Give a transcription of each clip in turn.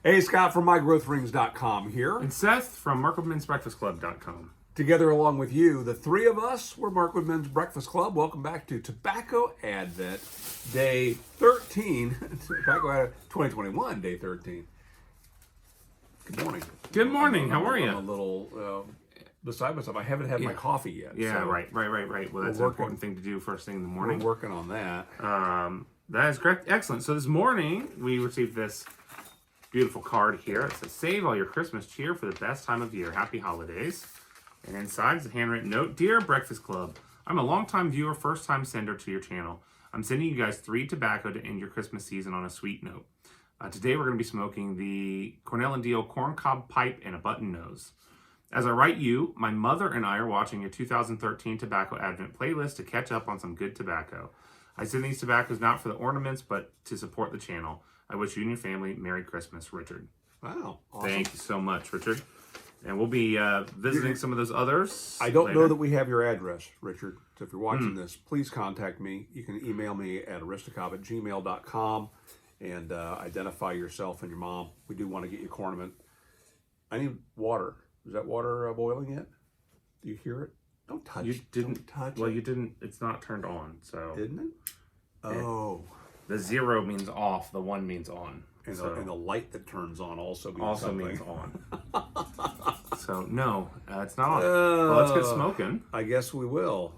Hey, Scott from MyGrowthRings.com here. And Seth from MarkwoodMensBreakfastClub.com. Together along with you, the three of us, we're Markwood Men's Breakfast Club. Welcome back to Tobacco Advent, Day 13. Tobacco Advent 2021, Day 13. Good morning. Good morning. How are you? I'm a little beside myself. I haven't had my coffee yet. Yeah, so right. Well, that's an important thing to do first thing in the morning. We're working on that. That is correct. Excellent. So this morning, we received this beautiful card here. It says, "Save all your Christmas cheer for the best time of year. Happy holidays." And inside is a handwritten note. "Dear Breakfast Club, I'm a longtime viewer, first-time sender to your channel. I'm sending you guys 3 tobacco to end your Christmas season on a sweet note. Today we're going to be smoking the Cornell and Deihl Corn Cob Pipe and a Button Nose. As I write you, my mother and I are watching your 2013 Tobacco Advent playlist to catch up on some good tobacco. I send these tobaccos not for the ornaments, but to support the channel. I wish you and your family Merry Christmas, Richard." Wow. Awesome. Thank you so much, Richard. And we'll be visiting some of those others I don't later. know that we have your address, Richard. So if you're watching this, please contact me. You can email me at aristocob@gmail.com and identify yourself and your mom. We do want to get you Cornament. I need water. Is that water boiling yet? Do you hear it? Don't touch it. You didn't Don't touch Well, it. you didn't. It's not turned on. So Didn't it? Oh. the 0 means off. The 1 means on. And, So the light that turns on also means also something. means on. So no, it's not on. Well, let's get smoking. I guess we will.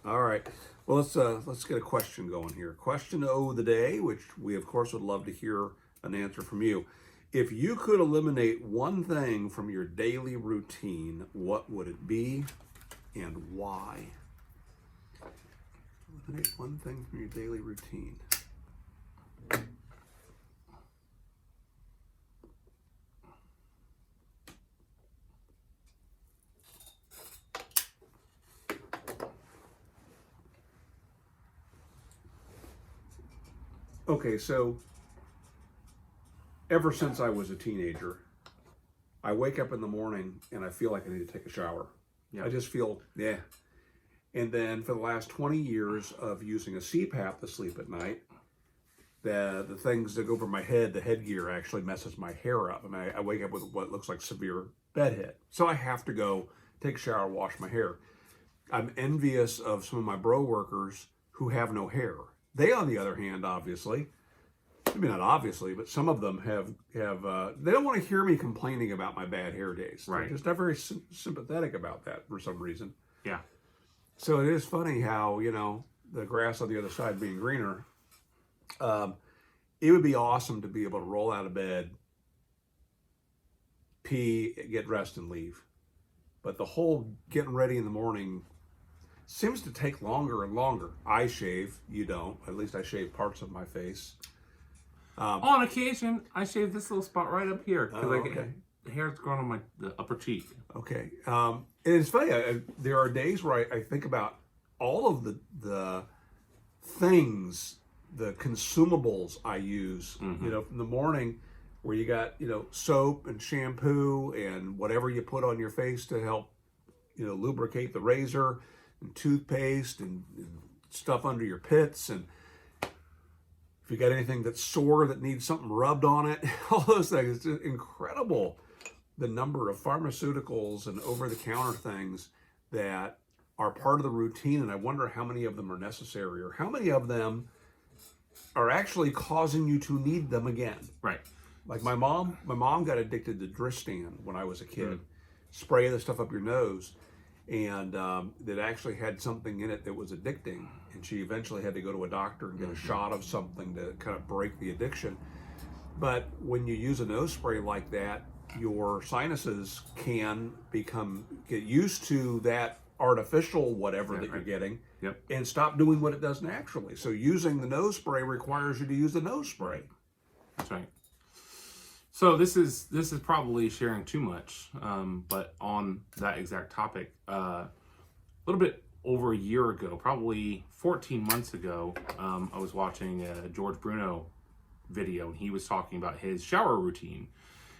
All right. Well, let's get a question going here. Question of the day, which we of course would love to hear an answer from you. If you could eliminate one thing from your daily routine, what would it be and why? Eliminate one thing from your daily routine. Okay, so ever since I was a teenager, I wake up in the morning and I feel like I need to take a shower. Yeah. I just feel, yeah. And then for the last 20 years of using a CPAP to sleep at night, the things that go over my head, the headgear actually messes my hair up. And I wake up with what looks like severe bedhead. So I have to go take a shower, wash my hair. I'm envious of some of my bro workers who have no hair. They, on the other hand, obviously, maybe not obviously, but some of them have they don't want to hear me complaining about my bad hair days. Right. They're just not very sympathetic about that for some reason. Yeah. So it is funny how, the grass on the other side being greener. It would be awesome to be able to roll out of bed, pee, get dressed, and leave. But the whole getting ready in the morning seems to take longer and longer. I shave, you don't. At least I shave parts of my face. On occasion, I shave this little spot right up here because okay. the hair's growing on the upper cheek. Okay. And it's funny. There are days where I think about all of the things, the consumables I use, Mm-hmm. from the morning where you got, soap and shampoo and whatever you put on your face to help, lubricate the razor, and toothpaste and stuff under your pits, and if you got anything that's sore that needs something rubbed on it, all those things. It's just incredible the number of pharmaceuticals and over-the-counter things that are part of the routine, and I wonder how many of them are necessary or how many of them are actually causing you to need them again. Right. Like my mom got addicted to Dristan when I was a kid. Spray the stuff up your nose, and that actually had something in it that was addicting, and she eventually had to go to a doctor and get a shot of something to kind of break the addiction. But when you use a nose spray like that, your sinuses can get used to that artificial whatever that you're getting, and stop doing what it does naturally. So using the nose spray requires you to use the nose spray. That's right. So this is probably sharing too much, but on that exact topic, a little bit over a year ago, probably 14 months ago, I was watching a George Bruno video, and he was talking about his shower routine.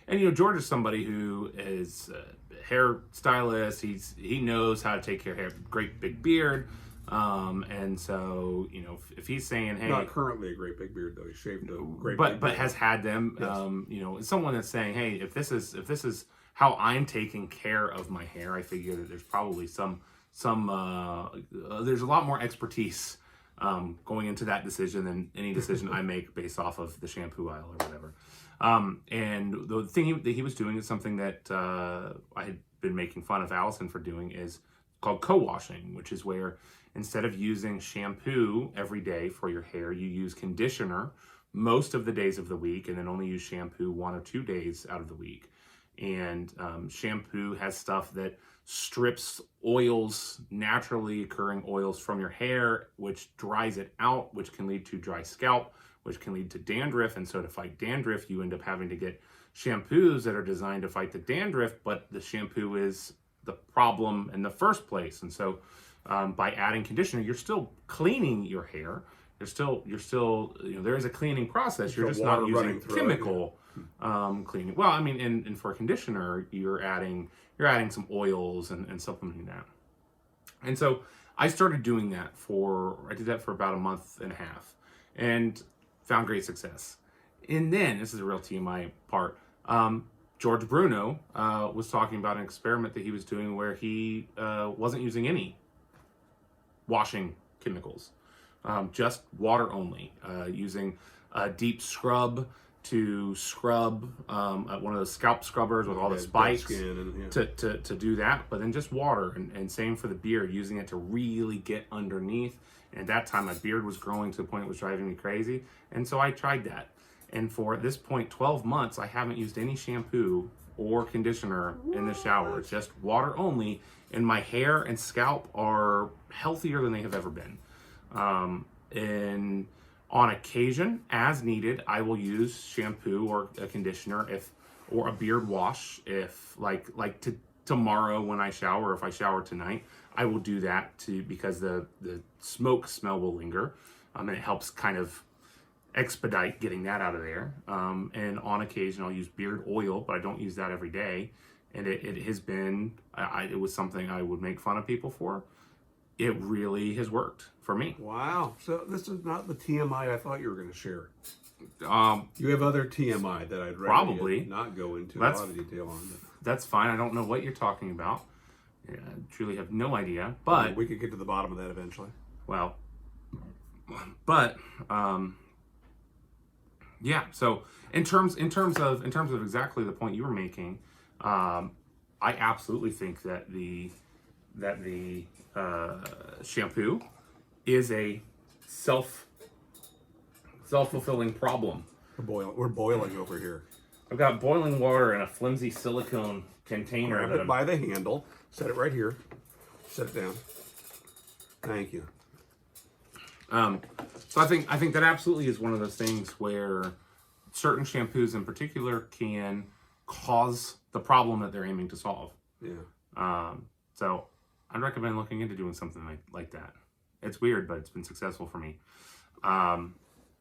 And George is somebody who is a hair stylist. He knows how to take care of hair. Great big beard, And so, if he's saying, hey, Not currently a great big beard though. He shaved a great but big but beard. has had them, someone that's saying, hey, if this is how I'm taking care of my hair, I figure that there's probably there's a lot more expertise going into that decision than any decision I make based off of the shampoo aisle or whatever. And the thing that he was doing is something that I had been making fun of Allison for doing, is called co-washing, which is where instead of using shampoo every day for your hair, you use conditioner most of the days of the week, and then only use shampoo 1 or 2 days out of the week. And shampoo has stuff that strips oils, naturally occurring oils, from your hair, which dries it out, which can lead to dry scalp, which can lead to dandruff. And so to fight dandruff, you end up having to get shampoos that are designed to fight the dandruff, but the shampoo is the problem in the first place. And so by adding conditioner, you're still cleaning your hair. You're still there is a cleaning process. You're just not using chemical cleaning. Well, I mean, and for a conditioner, you're adding some oils and supplementing that. And so I started doing that I did that for about a month and a half, and found great success. And then, this is a real TMI part, George Bruno was talking about an experiment that he was doing where he wasn't using any washing chemicals, just water only, using a deep scrub to scrub one of those scalp scrubbers with all the spikes to do that, but then just water, and same for the beard, using it to really get underneath. And at that time, my beard was growing to the point it was driving me crazy, and so I tried that. And for at this point, 12 months, I haven't used any shampoo or conditioner in the shower. It's just water only, and my hair and scalp are healthier than they have ever been. And on occasion, as needed, I will use shampoo or a conditioner or a beard wash if tomorrow when I shower, if I shower tonight, I will do that because the smoke smell will linger, and it helps kind of expedite getting that out of there. And on occasion, I'll use beard oil, but I don't use that every day. And it has been, it was something I would make fun of people for. It really has worked for me. Wow. So this is not the TMI I thought you were going to share. You have other TMI that I'd rather probably not go into a lot of detail on. That's fine. I don't know what you're talking about. I truly have no idea. But we could get to the bottom of that eventually. Well, but yeah. So in terms of exactly the point you were making, I absolutely think that the shampoo is a self-fulfilling problem. We're boiling over here. I've got boiling water in a flimsy silicone container. Grab it by the handle. Set it right here. Set it down. Thank you. So I think that absolutely is one of those things where certain shampoos in particular can cause the problem that they're aiming to solve. Yeah. So I'd recommend looking into doing something like that. It's weird, but it's been successful for me.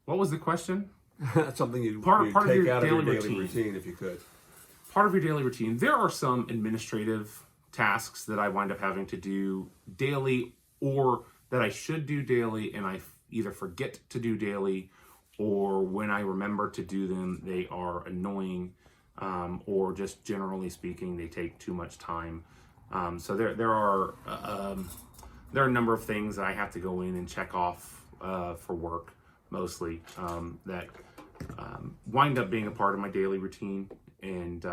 What was the question? That's something you'd part take of your out of your daily daily routine if you could. Part of your daily routine. There are some administrative tasks that I wind up having to do daily, or that I should do daily, and I either forget to do daily, or when I remember to do them, they are annoying, or just generally speaking, they take too much time. So there are a number of things that I have to go in and check off for work, mostly, that wind up being a part of my daily routine, and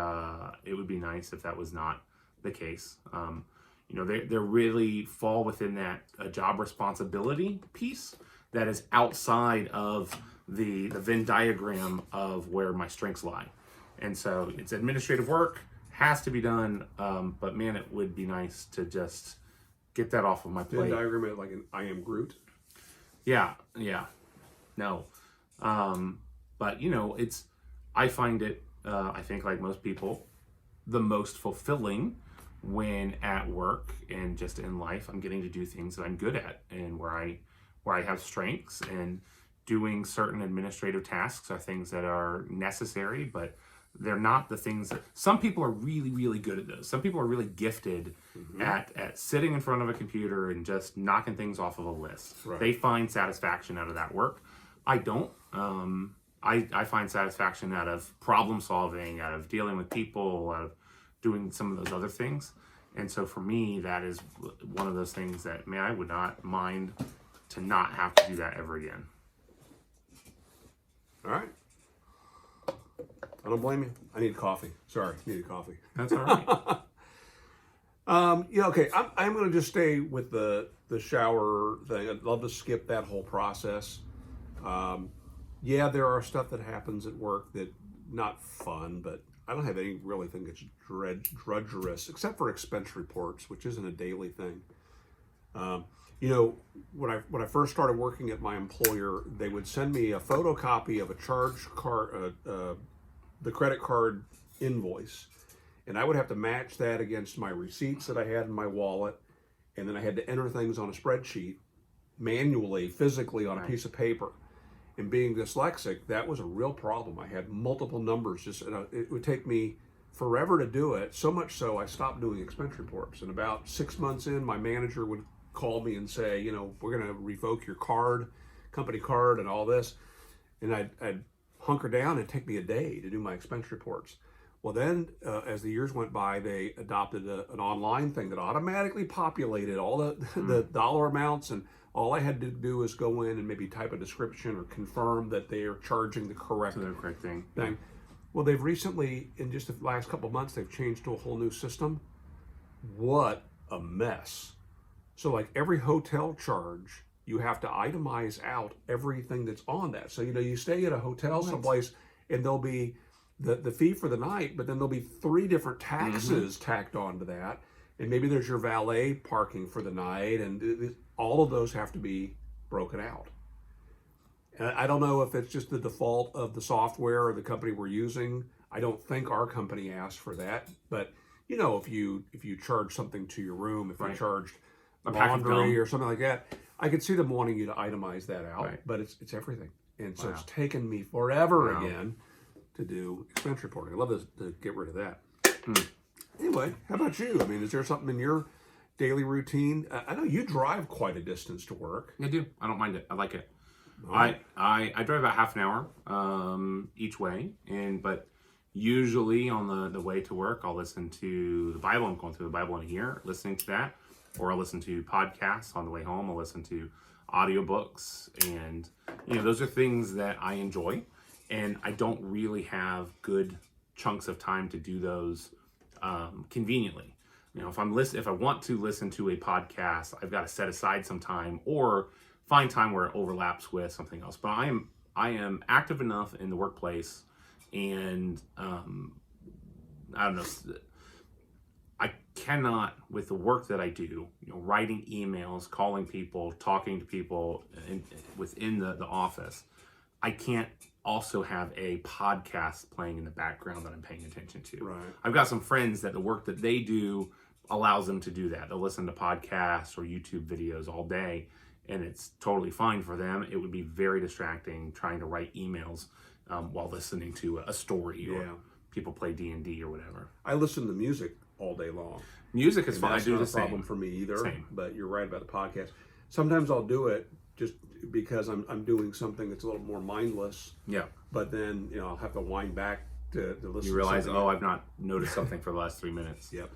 it would be nice if that was not the case. They really fall within that job responsibility piece that is outside of the Venn diagram of where my strengths lie. And so it's administrative work, has to be done, but man, it would be nice to just get that off of my plate. Venn diagram like an I am Groot? Yeah, no. But I find it, I think like most people, the most fulfilling when at work and just in life, I'm getting to do things that I'm good at and where I have strengths, and doing certain administrative tasks are things that are necessary, but they're not the things that some people are really, really good at those. Some people are really gifted at sitting in front of a computer and just knocking things off of a list. Right. They find satisfaction out of that work. I don't. I find satisfaction out of problem solving, out of dealing with people, out of doing some of those other things. And so for me, that is one of those things that, man, I would not mind to not have to do that ever again. All right. I don't blame you. I need coffee. Sorry, needed coffee. That's all right. Yeah, okay. I'm going to just stay with the shower thing. I'd love to skip that whole process. Yeah, there are stuff that happens at work that not fun, but I don't have any really thing that's drudgerous, except for expense reports, which isn't a daily thing. When I first started working at my employer, they would send me a photocopy of a charge card, the credit card invoice, and I would have to match that against my receipts that I had in my wallet, and then I had to enter things on a spreadsheet manually, physically on a piece of paper. And being dyslexic, that was a real problem. I had multiple numbers. It would take me forever to do it, so much so I stopped doing expense reports. And about 6 months in, my manager would call me and say, we're going to revoke your card, company card, and all this. And I'd hunker down and take me a day to do my expense reports. Well, then, as the years went by, they adopted an online thing that automatically populated all the dollar amounts, and all I had to do was go in and maybe type a description or confirm that they are charging the correct thing. Well, they've recently, in just the last couple of months, they've changed to a whole new system. What a mess. So like every hotel charge, you have to itemize out everything that's on that. So, you stay at a hotel someplace and there'll be the fee for the night, but then there'll be 3 different taxes tacked onto that. And maybe there's your valet parking for the night, and all of those have to be broken out. And I don't know if it's just the default of the software or the company we're using. I don't think our company asked for that, but if you charge something to your room, if you charged laundry or something like that, I could see them wanting you to itemize that out, but it's everything. And so it's taken me forever again to do expense reporting. I'd love to get rid of that. Anyway, how about you? I mean, is there something in your daily routine? I know you drive quite a distance to work. I do. I don't mind it. I like it. Right. I drive about half an hour each way, but usually on the way to work, I'll listen to the Bible. I'm going through the Bible in a year, listening to that, or I'll listen to podcasts on the way home. I'll listen to audiobooks, and those are things that I enjoy, and I don't really have good chunks of time to do those conveniently. If I want to listen to a podcast, I've got to set aside some time or find time where it overlaps with something else. But I am active enough in the workplace, and I don't know. I cannot, with the work that I do, writing emails, calling people, talking to people within the office, I can't also have a podcast playing in the background that I'm paying attention to. Right. I've got some friends that the work that they do allows them to do that. They'll listen to podcasts or YouTube videos all day, and it's totally fine for them. It would be very distracting trying to write emails while listening to a story or people play D&D or whatever. I listen to music all day long. Music is fun. I do the same. That's not a problem for me either. Same. But you're right about the podcast. Sometimes I'll do it just because I'm doing something that's a little more mindless. Yeah. But then I'll have to wind back to listen. You realize, to I've not noticed something for the last 3 minutes. Yep.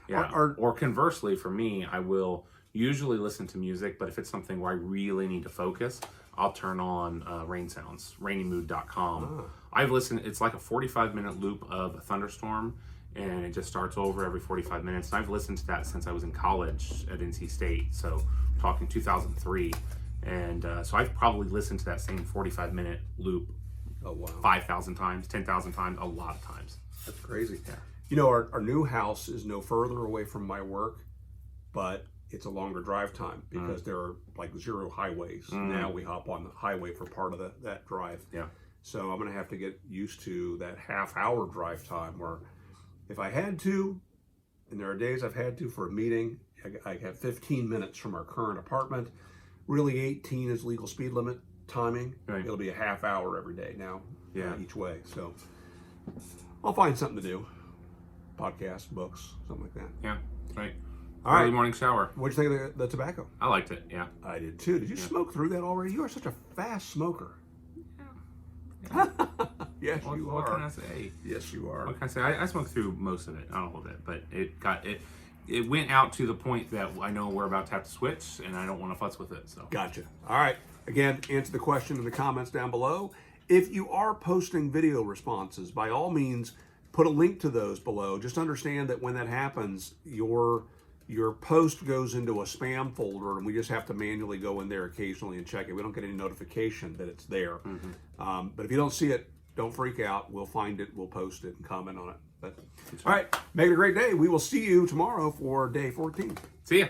Yeah. Or conversely, for me, I will usually listen to music, but if it's something where I really need to focus, I'll turn on rain sounds, rainymood.com. I've listened. It's like a 45-minute loop of a thunderstorm, and it just starts over every 45 minutes. And I've listened to that since I was in college at NC State, so talking 2003. And so I've probably listened to that same 45-minute loop 5,000 times, 10,000 times, a lot of times. That's crazy. Yeah. Our new house is no further away from my work, but it's a longer drive time because there are like 0 highways. Now we hop on the highway for part of that drive. Yeah. So I'm going to have to get used to that half-hour drive time where if I had to, and there are days I've had to for a meeting, I have 15 minutes from our current apartment. Really 18 is legal speed limit timing. Right. It'll be a half hour every day now each way. So, I'll find something to do. Podcast, books, something like that. Yeah, right. All Early right. morning shower. What'd you think of the tobacco? I liked it, yeah. I did too. Did you smoke through that already? You are such a fast smoker. Yeah. Yes, you What can I are. say? Yes, you are. What can I say? I smoked through most of it, not all of it, but it went out to the point that I know we're about to have to switch, and I don't want to futz with it. So Gotcha. All right. Again, answer the question in the comments down below. If you are posting video responses, by all means, put a link to those below. Just understand that when that happens, your post goes into a spam folder, and we just have to manually go in there occasionally and check it. We don't get any notification that it's there. But if you don't see it, don't freak out. We'll find it, we'll post it, and comment on it. But, all right, make it a great day. We will see you tomorrow for day 14. see ya.